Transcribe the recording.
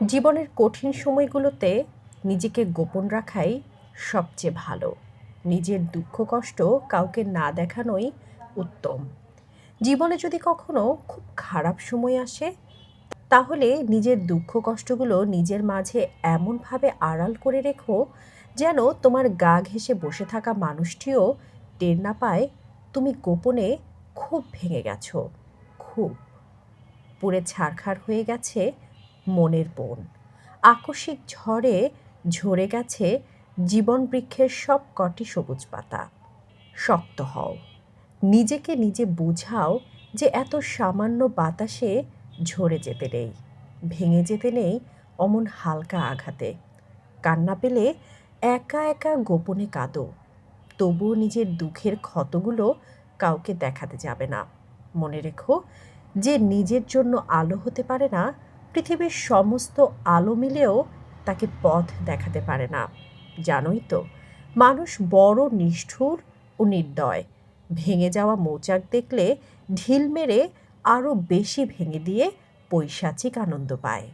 জীবনের কঠিন সময়গুলোতে নিজেকে গোপন রাখাই সবচেয়ে ভালো। নিজের দুঃখ কষ্ট কাউকে না দেখানোই উত্তম। জীবনে যদি কখনো খুব খারাপ সময় আসে, তাহলে নিজের দুঃখ কষ্টগুলো নিজের মাঝে এমনভাবে আড়াল করে রেখো যেন তোমার গা ঘেঁষে বসে থাকা মানুষটিও টের না পায় তুমি গোপনে খুব ভেঙে গেছো। খুব পুড়ে ছারখার হয়ে গেছে মনের বন। আকস্মিক ঝড়ে ঝরে গেছে জীবন বৃক্ষের সব কটি সবুজ পাতা। শক্ত হও, নিজেকে নিজে বুঝাও যে এত সামান্য বাতাসে ঝরে যেতে নেই, ভেঙে যেতে নেই অমন হালকা আঘাতে। কান্না পেলে একা একা গোপনে কাঁদো, তবুও নিজের দুঃখের ক্ষতগুলো কাউকে দেখাতে যাবে না। মনে রেখো, যে নিজের জন্য আলো হতে পারে না, পৃথিবীর সমস্ত আলো মিলেও তাকে পথ দেখাতে পারে না। জানোই তো, মানুষ বড় নিষ্ঠুর ও নির্দয়। ভেঙে যাওয়া মৌচাক দেখলে ঢিল মেরে আরও বেশি ভেঙে দিয়ে পৈশাচিক আনন্দ পায়।